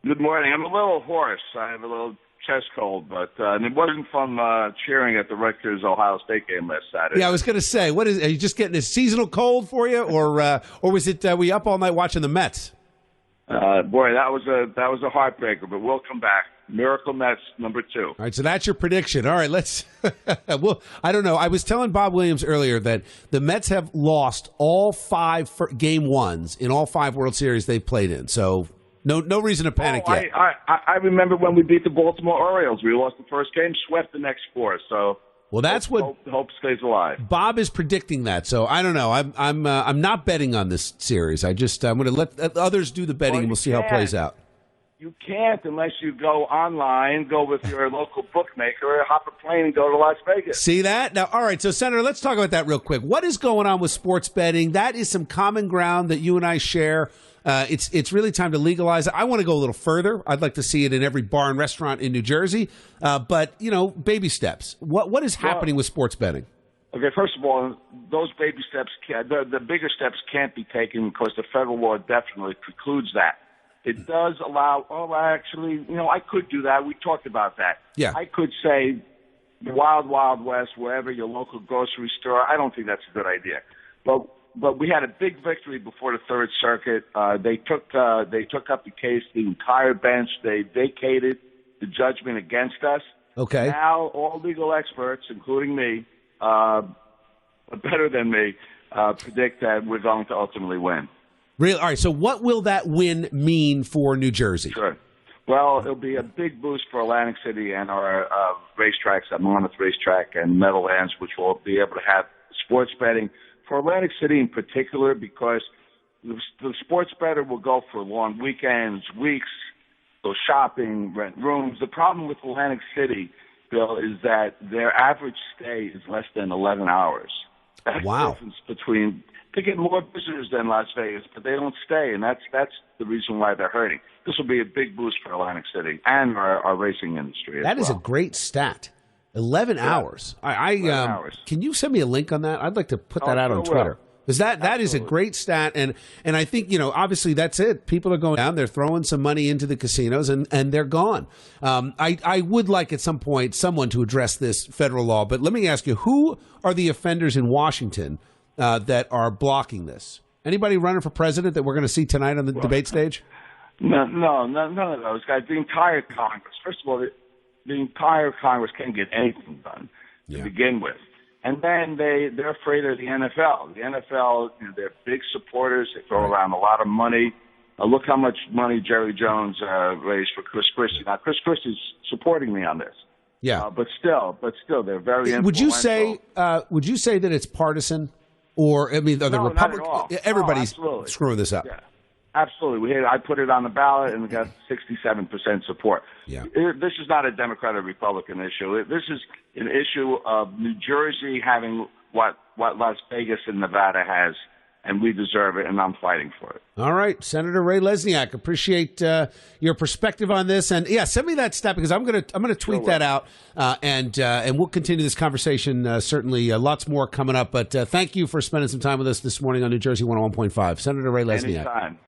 Good morning. I'm a little hoarse. I have a little chest cold, but it wasn't from cheering at the Rutgers Ohio State game last Saturday. Yeah, I was going to say, are you just getting a seasonal cold for you, or was it were you up all night watching the Mets? Boy, that was a heartbreaker, but we'll come back. Miracle Mets number 2. All right, so that's your prediction. All right, let's. Well, I don't know. I was telling Bob Williams earlier that the Mets have lost all 5 game ones in all 5 World Series they've played in. So no reason to panic yet. I remember when we beat the Baltimore Orioles. We lost the first game, swept the next 4. So well, that's hope stays alive. Bob is predicting that. So I don't know. I'm not betting on this series. I'm going to let others do the betting, and we'll see how it plays out. You can't unless you go online, go with your local bookmaker, or hop a plane and go to Las Vegas. See that? Now, all right, so, Senator, let's talk about that real quick. What is going on with sports betting? That is some common ground that you and I share. It's really time to legalize it. I want to go a little further. I'd like to see it in every bar and restaurant in New Jersey. But, baby steps. What is happening with sports betting? Okay, first of all, those baby steps, the bigger steps can't be taken because the federal law definitely precludes that. It does allow, I could do that. We talked about that. Yeah. I could say the Wild Wild West, wherever your local grocery store. I don't think that's a good idea. But we had a big victory before the Third Circuit. They took up the case, the entire bench. They vacated the judgment against us. Okay. Now all legal experts, including me, better than me, predict that we're going to ultimately win. Really? All right, so what will that win mean for New Jersey? Sure. Well, it'll be a big boost for Atlantic City and our racetracks at Monmouth Racetrack and Meadowlands, which will be able to have sports betting. For Atlantic City in particular, because the sports bettor will go for long weekends, weeks, go shopping, rent rooms. The problem with Atlantic City, Bill, is that their average stay is less than 11 hours. That's wow. The difference between they get more visitors than Las Vegas, but they don't stay, and that's the reason why they're hurting. This will be a big boost for Atlantic City and our racing industry. That is a great stat. 11 hours. 11 hours. Can you send me a link on that? I'd like to put that out on Twitter. Because that is a great stat, and I think, obviously that's it. People are going down, they're throwing some money into the casinos, and they're gone. I would like at some point someone to address this federal law, but let me ask you, who are the offenders in Washington that are blocking this? Anybody running for president that we're going to see tonight on the debate stage? No, none of those guys. The entire Congress. First of all, the entire Congress can't get anything done to begin with. And then they're afraid of the NFL. The NFL, they're big supporters. They throw around a lot of money. Look how much money Jerry Jones raised for Chris Christie. Now, Chris Christie's supporting me on this. Yeah. But still, they're very influential. Would you say that it's partisan? Or, are the Republicans? Everybody's screwing this up. Yeah. Absolutely. I put it on the ballot, and we got 67% support. Yeah. This is not a Democrat or Republican issue. This is an issue of New Jersey having what Las Vegas and Nevada has, and we deserve it, and I'm fighting for it. All right, Senator Ray Lesniak, appreciate your perspective on this, and send me that stat because I'm gonna tweet that out, and we'll continue this conversation. Certainly, lots more coming up. But thank you for spending some time with us this morning on New Jersey 101.5, Senator Ray Lesniak. Anytime.